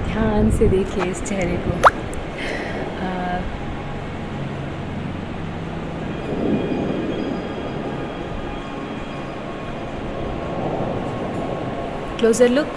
ध्यान से देखिए इस चेहरे को। Closure look.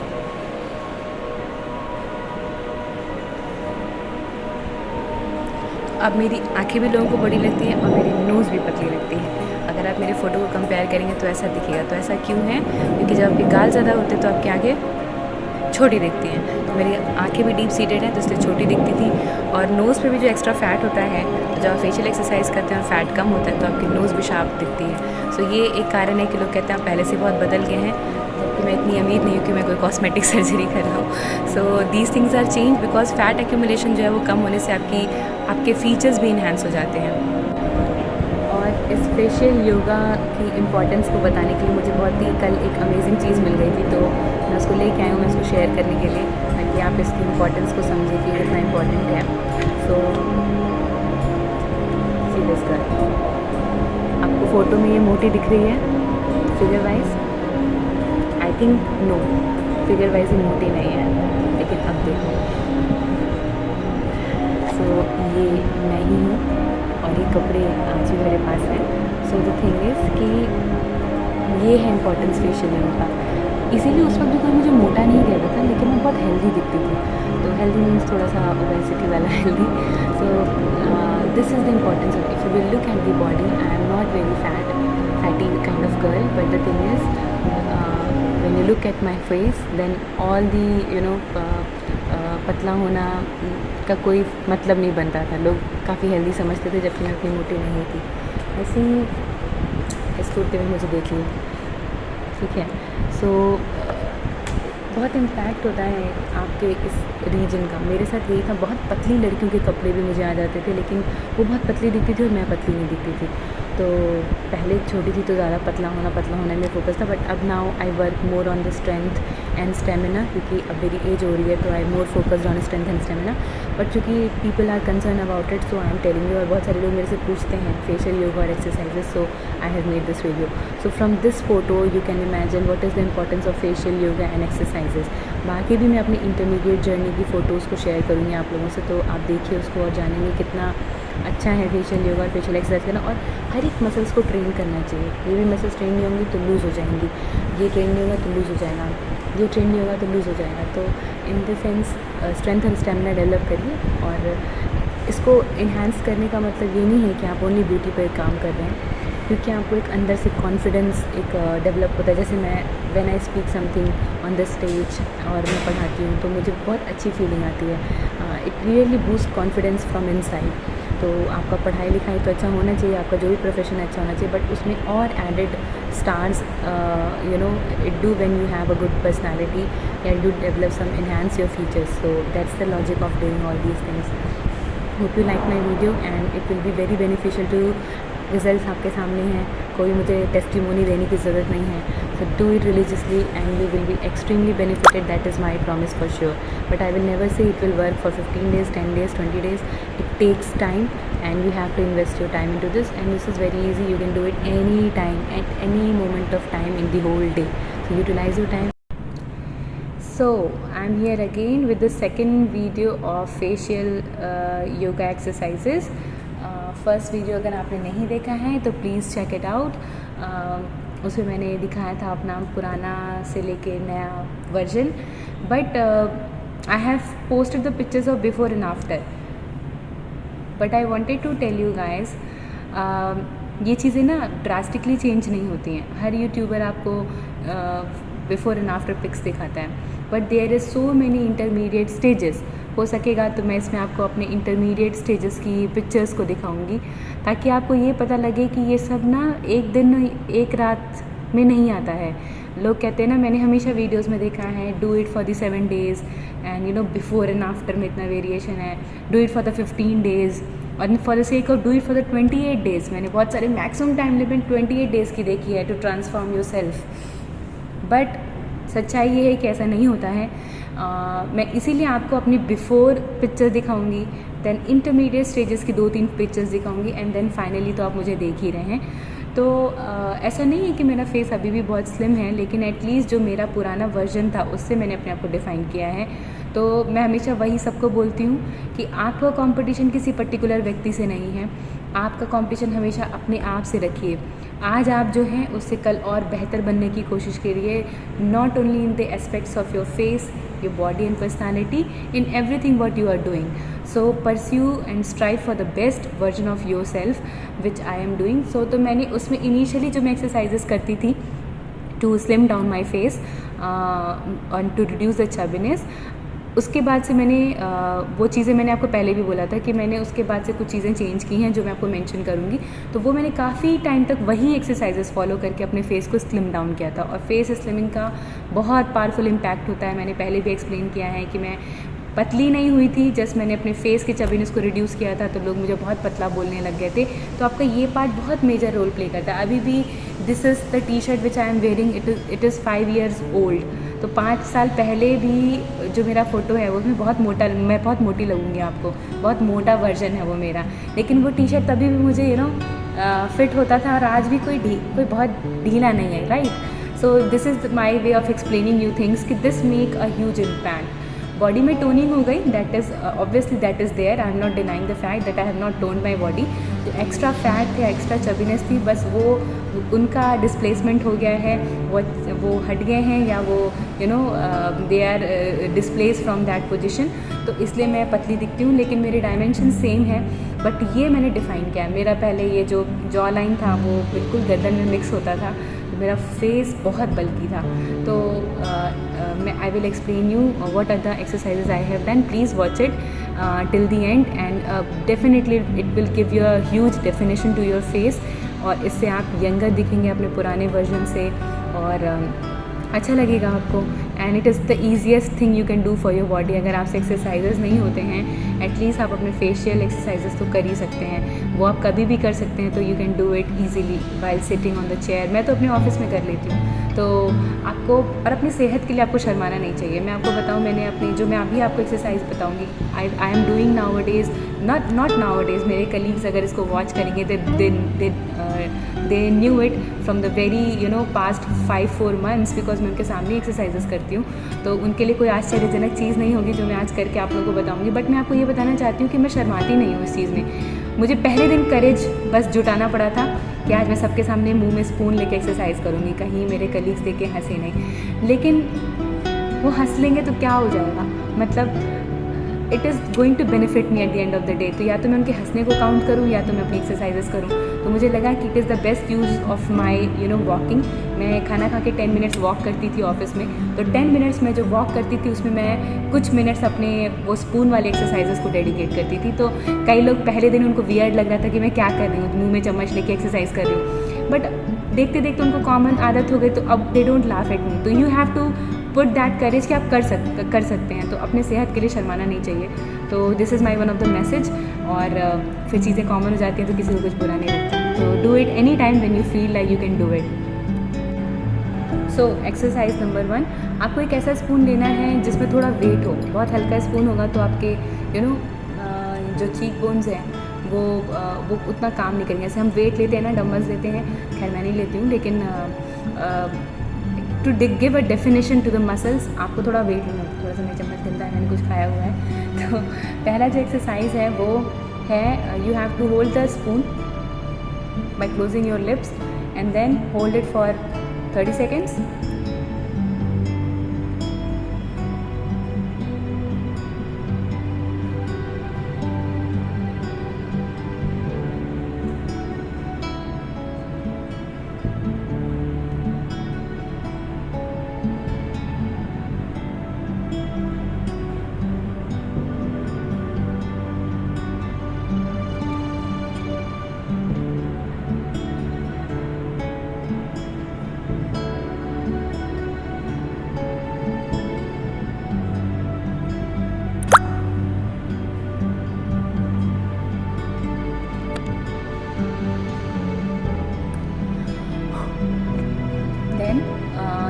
अब मेरी आंखें भी लोगों को बड़ी लगती हैं और मेरी नोज़ भी पतली लगती है। अगर आप मेरे फ़ोटो को कंपेयर करेंगे तो ऐसा दिखेगा। तो ऐसा क्यों है? क्योंकि जब आपके गाल ज़्यादा होते हैं तो आपकी आंखें छोटी दिखती हैं। तो मेरी आंखें भी डीप सीटेड हैं तो इसलिए छोटी दिखती थी। और नोज़ पे भी जो एक्स्ट्रा फ़ैट होता है, तो जब आप फेशियल एक्सरसाइज करते हैं और फ़ैट कम होता है तो आपकी नोज़ भी शार्प दिखती है। सो ये एक कारण है कि लोग कहते हैं आप पहले से बहुत बदल गए हैं, जबकि मैं इतनी अमीर नहीं हूँ कि मैं कोई कॉस्मेटिक सर्जरी कर रहा हूँ। So these things are change because fat accumulation जो है वो कम होने से आपके फीचर्स भी इन्हांस हो जाते हैं। और इस फेशियल योगा की इम्पोर्टेंस को बताने के लिए मुझे बहुत ही कल एक अमेजिंग चीज़ मिल गई थी, तो मैं उसको लेके आई हूँ मैं इसको शेयर करने के लिए, ताकि आप इसकी इम्पोर्टेंस को समझें कि कितना इम्पोर्टेंट है। सो सी दिस गर्ल, आपको फ़ोटो में ये मोटी दिख रही है figure wise? I think no, figure wise ये मोटी नहीं है, लेकिन अब देखो। सो ये मैं ही हूँ और ये कपड़े आज भी मेरे पास हैं। सो द थिंग इज़ कि ये है इम्पोर्टेंस फेशियल योगा का। इसीलिए उस वक्त भी कोई मुझे मोटा नहीं कहता था, लेकिन मैं बहुत हेल्दी दिखती थी। तो हेल्दी मीन्स थोड़ा सा ओबेसिटी वाला healthy. So this is the importance of, if you will look at the body, I am not very fatty kind of girl, but the thing is when you look at my face then all the पतला होना का कोई मतलब नहीं बनता था। लोग काफ़ी हेल्दी समझते थे, जबकि मैं उतनी मोटी नहीं थी। ऐसे ही इस कुर्ते में मुझे देखिए, ठीक है। सो बहुत इम्पैक्ट होता है आपके इस रीजन का। मेरे साथ यही था, बहुत पतली लड़कियों के कपड़े भी मुझे आ जाते थे, लेकिन वो बहुत पतली दिखती थी और मैं पतली नहीं दिखती थी। तो पहले छोटी थी तो ज़्यादा पतला होना में फोकस था, बट अब now I work more on the strength and stamina, क्योंकि अब मेरी एज हो रही है तो I more focused on strength and stamina. But चूँकि people are concern about it, so I am telling you. और बहुत सारे लोग मेरे से पूछते हैं फेशियल योगा और exercises, so I have made this video. So from this photo you can imagine what is the importance of facial yoga and exercises. बाकी भी मैं अपनी इंटरमीडिएट जर्नी की फ़ोटोज़ को शेयर करूँगी आप लोगों से, तो आप देखिए उसको और जानेंगे कितना अच्छा है फेशियल योगा और फेशियल एक्सरसाइज करना। और हर एक मसल्स को ट्रेन करना चाहिए। ये भी मसल्स ट्रेन नहीं होंगी तो लूज़ हो जाएंगी, ये ट्रेन नहीं होगा तो लूज़ हो जाएगा, ये ट्रेन नहीं होगा तो लूज़ हो जाएगा। तो in the sense strength and stamina develop करिए। और इसको इन्हांस करने का मतलब ये नहीं है कि आप ओनली ब्यूटी पर काम कर रहे हैं, क्योंकि आपको एक अंदर से कॉन्फिडेंस एक डेवलप होता है। जैसे मैं when I speak something on the stage और मैं पढ़ाती हूँ तो मुझे बहुत अच्छी फीलिंग आती है। It really boost confidence from inside. तो आपका पढ़ाई लिखाई तो अच्छा होना चाहिए, आपका जो भी प्रोफेशन अच्छा होना चाहिए, बट उसमें और added stars you know it do when you have a good personality and you develop some enhance your features. So that's the logic of doing all these things. Hope you like my video and it will be very beneficial to. Results आपके सामने हैं, कोई मुझे testimony देने की ज़रूरत नहीं है। So do it religiously and you will be extremely benefited, that is my promise for sure. But I will never say it will work for 15 days, 10 days, 20 days. It takes time and you have to invest your time into this, and this is very easy. You can do it any time, at any moment of time in the whole day. So utilize your time. So I'm here again with the second video of facial yoga exercises. First video अगर आपने नहीं देखा है तो please check it out. उसमें मैंने दिखाया था अपना पुराना से लेके नया version, but I have posted the pictures of before and after. But I wanted to tell you guys, ये चीज़ें ना ड्रास्टिकली चेंज नहीं होती हैं। हर यूट्यूबर आपको बिफोर एंड आफ्टर पिक्स दिखाता है, but there is so many intermediate stages. हो सकेगा तो मैं इसमें आपको अपने इंटरमीडिएट स्टेजेस की पिक्चर्स को दिखाऊंगी, ताकि आपको ये पता लगे कि ये सब ना एक दिन एक रात में नहीं आता है। लोग कहते हैं ना, मैंने हमेशा वीडियोस में देखा है, do it for the 7 days and you know before and after में इतना वेरिएशन है, do it for the 15 days और for the sake of do it for the 28 days। मैंने बहुत सारे मैक्सिमम टाइम लिमिट 28 days की देखी है टू ट्रांसफॉर्म योर सेल्फ। बट सच्चाई ये है कि ऐसा नहीं होता है। मैं इसीलिए आपको अपनी बिफोर पिक्चर दिखाऊंगी, देन इंटरमीडिएट स्टेजेस की 2-3 पिक्चर्स दिखाऊंगी एंड देन फाइनली तो आप मुझे देख ही रहे हैं। तो ऐसा नहीं है कि मेरा फेस अभी भी बहुत स्लिम है, लेकिन एटलीस्ट जो मेरा पुराना वर्जन था उससे मैंने अपने आप को डिफ़ाइन किया है। तो मैं हमेशा वही सबको बोलती हूँ कि आपका कंपटीशन किसी पर्टिकुलर व्यक्ति से नहीं है, आपका कंपटीशन हमेशा अपने आप से रखिए। आज आप जो हैं उससे कल और बेहतर बनने की कोशिश करिए, not only in the aspects of your face, your body and personality, in everything what you are doing. So pursue and strive for the best version of yourself which I am doing. So तो मैंने उसमें initially जो मैं exercises करती थी to slim down my face और to reduce the chubbiness, उसके बाद से मैंने वो चीज़ें मैंने आपको पहले भी बोला था कि मैंने उसके बाद से कुछ चीज़ें चेंज की हैं जो मैं आपको मेंशन करूँगी। तो वो मैंने काफ़ी टाइम तक वही एक्सरसाइजेस फॉलो करके अपने फेस को स्लिम डाउन किया था, और फेस स्लिमिंग का बहुत पावरफुल इम्पैक्ट होता है। मैंने पहले भी एक्सप्लेन किया है कि मैं पतली नहीं हुई थी, जस्ट मैंने अपने फेस के चबीनेस को रिड्यूस किया था तो लोग मुझे बहुत पतला बोलने लग गए थे। तो आपका ये पार्ट बहुत मेजर रोल प्ले करता है। अभी भी this is the T shirt which I am wearing, it is 5 years old. तो 5 साल पहले भी जो मेरा फ़ोटो है वो मैं बहुत मोटी लगूंगी आपको, बहुत मोटा वर्जन है वो मेरा, लेकिन वो टी शर्ट तभी भी मुझे फिट होता था, और आज भी कोई बहुत ढीला नहीं है, right. So this is my way of explaining you things कि this make a huge impact. Body में टोनिंग हो गई, that is obviously that is there, I am not denying the fact that I have not toned my body. जो extra fat थे, extra chubbiness थी, बस वो उनका डिस्प्लेसमेंट हो गया है, वो हट गए हैं, या वो they are displace from that position. तो इसलिए मैं पतली दिखती हूँ, लेकिन मेरे डायमेंशन सेम है। बट ये मैंने डिफ़ाइन किया है, मेरा पहले ये जो जॉ लाइन था वो बिल्कुल गर्दन में मिक्स होता था, मेरा फेस बहुत बल्की था। तो मैं I will explain you what are the exercises I have done, please watch it till the end, and definitely it will give you a huge definition to your face, और इससे आप यंगर दिखेंगे अपने पुराने वर्जन से, और अच्छा लगेगा आपको। And it is the easiest thing you can do for your body. अगर आपसे एक्सरसाइजेज नहीं होते हैं, एटलीस्ट आप अपने फेशियल एक्सरसाइजेज तो कर ही सकते हैं, वो आप कभी भी कर सकते हैं। तो you can do it easily while sitting on the chair. मैं तो अपने ऑफिस में कर लेती हूँ। तो आपको और अपनी सेहत के लिए आपको शर्माना नहीं चाहिए। मैं आपको बताऊँ, मैंने अपनी जो मैं अभी आपको एक्सरसाइज बताऊँगी, आई am doing now a days, not now a days, मेरे कलीग्स अगर इसको वॉच करेंगे they knew it from the very past 5-4 months, because मैं उनके सामने एक्सरसाइजेस करती हूँ। तो उनके लिए कोई आश्चर्यजनक चीज़ नहीं होगी जो मैं आज करके आप लोगों को बताऊँगी। बट मैं आपको ये बताना चाहती हूँ कि मैं शर्माती नहीं हूँ इस चीज़ में। मुझे पहले दिन करेज बस जुटाना पड़ा था कि आज मैं सबके सामने मुंह में स्पून लेके एक्सरसाइज करूँगी, कहीं मेरे कलीग्स देख के हंसे नहीं। लेकिन वो हंस लेंगे तो क्या हो जाएगा, मतलब it is going to benefit me at the end of the day. तो या तो मैं उनके हंसने को काउंट करूँ, या तो मैं अपनी एक्सरसाइजेस करूँ। तो मुझे लगा कि it is the best use of my walking. मैं खाना खा के 10 minutes वॉक करती थी ऑफिस में, तो 10 minutes में जो वॉक करती थी उसमें मैं कुछ मिनट्स अपने वो स्पून वाले एक्सरसाइजेस को डेडिकेट करती थी। तो कई लोग पहले दिन उनको वियर्ड लग रहा था कि मैं क्या कर रही हूँ, मुँह में चम्मच लेके एक्सरसाइज कर रही हूँ, बट देखते देखते उनको कॉमन आदत हो गई, तो अब they don't laugh at me. तो you have to put that courage कि आप कर सकते हैं। तो अपने सेहत के लिए शर्माना नहीं चाहिए। तो this is my one of the message. और फिर चीज़ें कॉमन हो जाती हैं तो किसी को कुछ बुरा नहीं लगता। तो do it any time when you feel like you can do it. So exercise number 1, आपको एक ऐसा स्पून लेना है जिसमें थोड़ा वेट हो। बहुत हल्का स्पून होगा तो आपके जो चीक बोन्स हैं वो उतना काम नहीं करेंगे। जैसे हम वेट लेते हैं ना, डम्बल्स लेते हैं, खैर मैं नहीं लेती हूँ, लेकिन to give a definition to the muscles आपको थोड़ा वेट लेना। थोड़ा सा मेरा चम्मच गंदा है, मैंने कुछ खाया हुआ है। तो पहला जो एक्सरसाइज है वो है, you have to hold the spoon by closing your lips and then hold it for 30 seconds.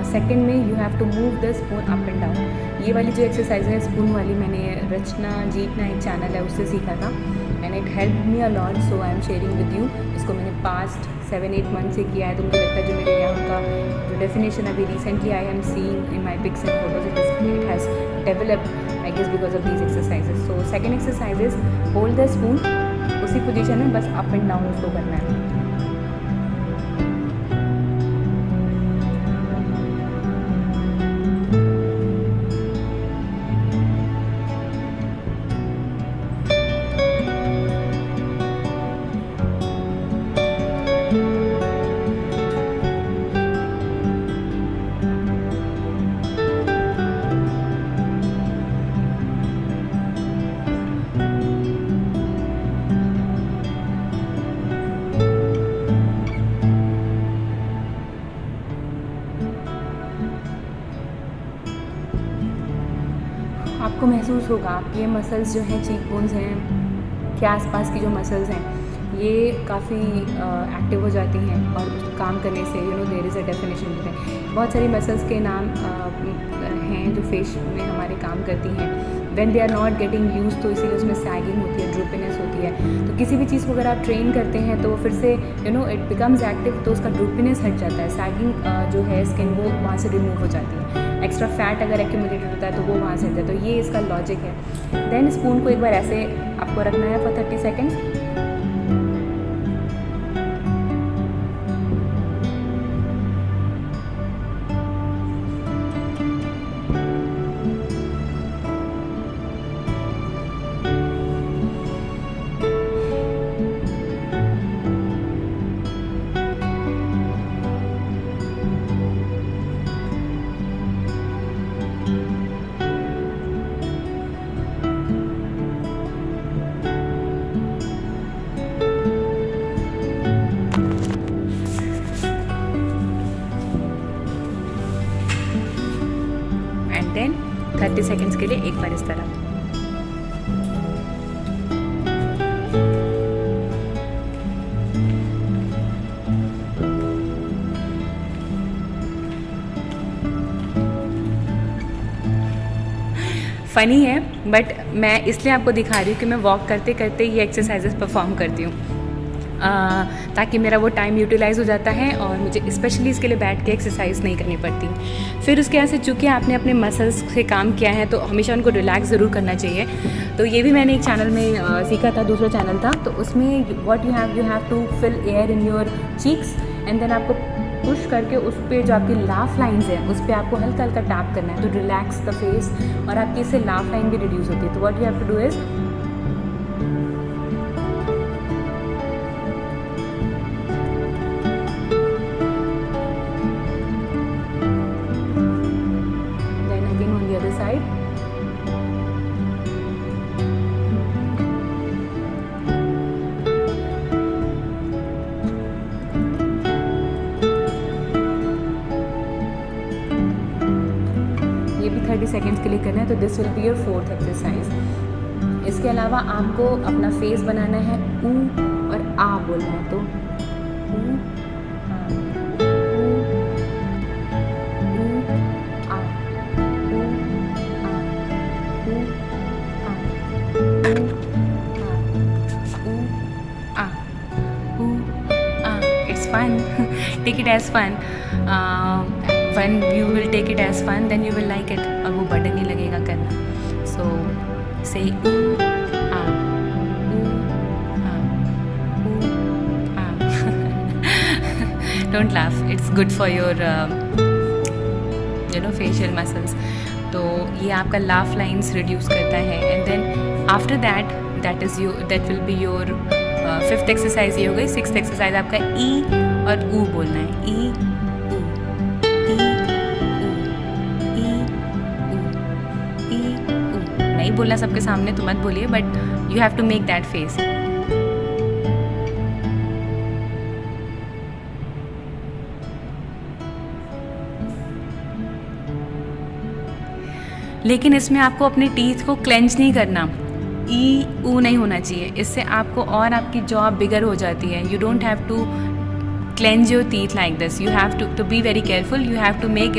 Second में you have to move the spoon up and down. ये वाली जो एक्सरसाइज है स्पून वाली, मैंने रचना जीतना एक चैनल है उससे सीखा था, and it help me a lot, so I am sharing with you. इसको मैंने पास्ट 7-8 मंथ से किया है, तो मुझे लगता है जो मेरे यहाँ का जो डेफिनेशन अभी recently I am seeing in my pics and photos it has developed I guess because of these exercises. So second exercises, hold the spoon, उसी पोजीशन में बस अप एंड डाउन उसको करना है. आपको महसूस होगा आपके ये मसल्स जो हैं, चीक बोन्स हैं, के आसपास की जो मसल्स हैं ये काफ़ी एक्टिव हो जाती हैं और उस काम करने से देयर इज़ अ डेफिनेशन होता है. बहुत सारी मसल्स के नाम हैं जो फेस में हमारे काम करती हैं. When they are not getting use, तो इसीलिए उसमें सैगिंग होती है, ड्रूपीनेस होती है. तो किसी भी चीज़ को अगर आप ट्रेन करते हैं तो फिर से इट बिकम्स एक्टिव, तो उसका ड्रूपीनेस हट जाता है. सैगिंग जो है स्किन वो वहाँ से रिमूव हो जाती है. एक्स्ट्रा फैट अगर एक्यूमुलेटेड होता है तो वो वहाँ से हट जाता है. तो ये इसका लॉजिक है. देन स्पून को एक बार ऐसे आपको रखना है फॉर 30 सेकेंड्स. देन 30 सेकेंड्स के लिए एक बार इस तरह. फ़नी है बट मैं इसलिए आपको दिखा रही हूँ कि मैं वॉक करते करते ये एक्सरसाइजेस परफॉर्म करती हूँ, ताकि मेरा वो टाइम यूटिलाइज़ हो जाता है और मुझे स्पेशली इसके लिए बैठ के एक्सरसाइज नहीं करनी पड़ती. फिर उसके यहाँ से चूँकि आपने अपने मसल्स से काम किया है तो हमेशा उनको रिलैक्स ज़रूर करना चाहिए. तो ये भी मैंने एक चैनल में सीखा था, दूसरा चैनल था, तो उसमें what you have to fill air in your cheeks and then आपको पुश करके उस पर जो आपकी लाफ लाइंस है उस पर आपको हल्का हल्का टैप करना है, तो रिलैक्स द फेस और आपकी इससे लाफ लाइन भी रिड्यूस होती है. तो what you have to do is side. ये भी 30 सेकेंड्स के लिए करना है. तो this will be your 4th exercise. इसके अलावा आपको अपना फेस बनाना है, ऊ और आ बोलना है. तो ऊ fun. Take it as fun. When you will take it as fun, then you will like it. और वो बर्डन नहीं लगेगा करना. So say Don't laugh. It's good for your facial muscles. तो ये आपका laugh lines reduce करता है. And then after that, that will be your 5th exercise ये हो गई. 6th एक्सरसाइज आपका ई और ऊ बोलना है. ई ऊ, ई ऊ, ई ऊ, ई ऊ. नहीं बोलना सबके सामने तो मत बोलिए, but you have to make that face. लेकिन इसमें आपको अपने टीथ को क्लेंच नहीं करना. ई ऊ नहीं होना चाहिए. इससे आपको और आपकी जॉ बिगर हो जाती है. You don't have to cleanse your teeth like this. You have to be very careful. You have to make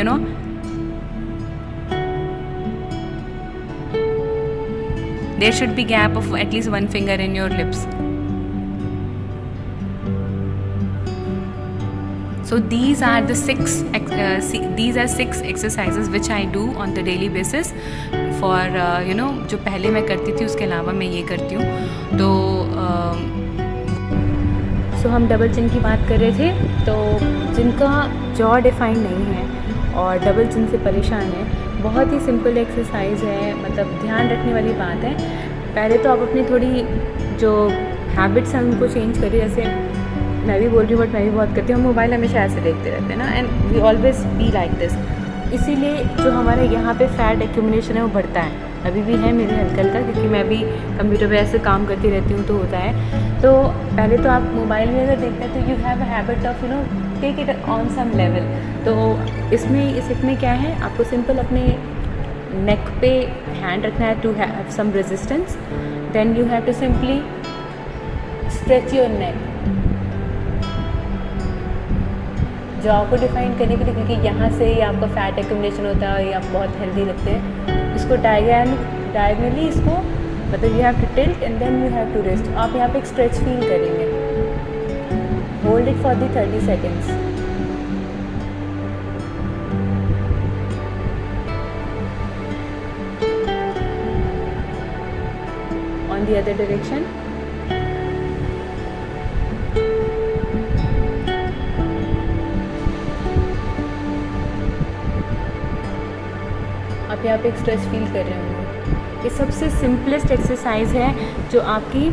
there should be gap of at least 1 finger in your lips. So these are the these are 6 exercises which I do on the daily basis for जो पहले मैं करती थी उसके अलावा मैं ये करती हूँ. तो सो हम डबल चिन की बात कर रहे थे. तो जिनका जॉ डिफाइन नहीं है और डबल चिन से परेशान है, बहुत ही सिंपल एक्सरसाइज है. मतलब ध्यान रखने वाली बात है. पहले तो आप अपनी थोड़ी जो हैबिट्स हैं उनको चेंज करिए. जैसे मैं भी बोल रही हूँ बट मैं भी बहुत करती हूँ. हम मोबाइल हमेशा ऐसे देखते रहते हैं ना, and we always be like this. इसीलिए जो हमारे यहाँ पे फैट एक्यूमुलेशन है वो बढ़ता है. अभी भी है मेरे हल्का हल्का, क्योंकि मैं भी कंप्यूटर पे ऐसे काम करती रहती हूँ तो होता है. तो पहले तो आप मोबाइल में अगर देखते हैं तो you have a habit of take it on some level. तो इसमें क्या है, आपको सिंपल अपने नेक पे हैंड रखना है to have some resistance. Then you have to simply stretch your neck. Jaw को डिफाइन करने के लिए, क्योंकि यहाँ से ही आपका फैट एक्यूमुलेशन होता है, ये आप बहुत हेल्दी लगते हैं. इसको डायगनली इसको मतलब you have to tilt and then you have to rest. आप यहाँ पे एक स्ट्रेच फील करेंगे. Hold it for the 30 seconds. On the other direction. आप यहाँ पे एक स्ट्रेच फील कर रहे होंगे. ये सबसे सिंपलेस्ट एक्सरसाइज है जो आपकी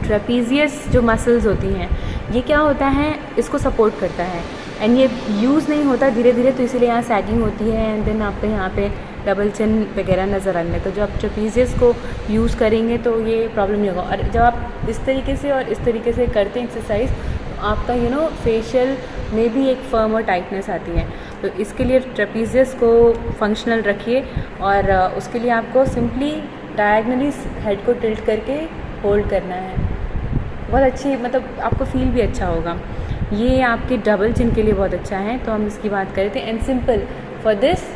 ट्रेपीजियस जो मसल्स होती हैं, ये क्या होता है, इसको सपोर्ट करता है. एंड ये यूज़ नहीं होता धीरे धीरे, तो इसीलिए यहाँ सैगिंग होती है एंड देन आपके यहाँ पे डबल चिन वगैरह नज़र आने. तो जब आप ट्रेपीजियस को यूज़ करेंगे तो ये प्रॉब्लम नहीं होगा. और जब आप इस तरीके से और इस तरीके से करते हैं एक्सरसाइज, तो आपका फेशियल में भी एक फर्म और टाइटनेस आती है. तो इसके लिए ट्रेपीजियस को फंक्शनल रखिए और उसके लिए आपको सिंपली डायगनली हेड को टिल्ट करके होल्ड करना है. बहुत अच्छी, मतलब आपको फील भी अच्छा होगा. ये आपके डबल चिन के लिए बहुत अच्छा है. तो हम इसकी बात कर रहे थे. And simple for this.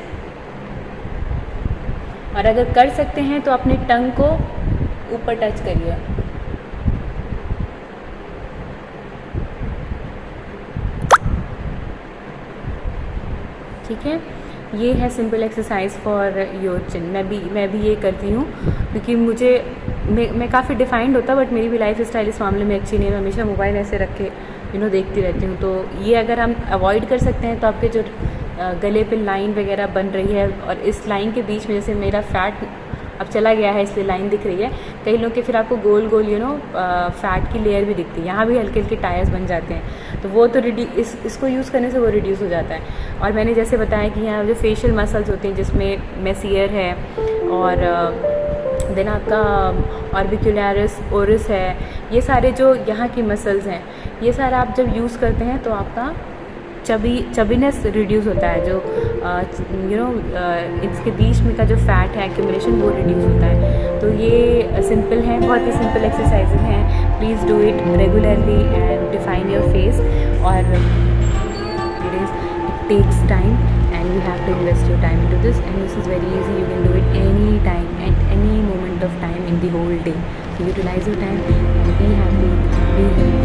और अगर कर सकते हैं तो अपने टंग को ऊपर टच करिए. ठीक है, ये है simple exercise for your chin. मैं भी ये करती हूँ क्योंकि मैं काफ़ी डिफाइंड होता, बट मेरी भी लाइफ स्टाइल इस मामले में अच्छी नहीं है. मैं हमेशा मोबाइल ऐसे रख के देखती रहती हूँ. तो ये अगर हम अवॉइड कर सकते हैं तो आपके जो गले पे लाइन वगैरह बन रही है, और इस लाइन के बीच में जैसे मेरा फैट अब चला गया है इसलिए लाइन दिख रही है. कई लोग के फिर आपको गोल गोल फैट की लेयर भी दिखती है. यहाँ भी हल्के हल्के टायर्स बन जाते हैं. तो वो तो इसको यूज़ करने से वो रिड्यूस हो जाता है. और मैंने जैसे बताया कि यहाँ जो फेशियल मसल्स होती हैं जिसमें मेसियर है और देन आपका ऑर्बिक्युलरिस ओरिस है, ये सारे जो यहाँ की मसल्स हैं, ये सारा आप जब यूज़ करते हैं तो आपका चबीनेस रिड्यूस होता है. जो इसके बीच में का जो फैट है एक्यूमुलेशन, वो रिड्यूस होता है. तो ये सिंपल है, बहुत ही सिंपल एक्सरसाइजेज हैं. Please do it regularly and define your face. और it takes time and you have to invest your time into this, and this is very easy. You can do it any time at any moment of time in the whole day. So utilize your time and be happy, be healthy.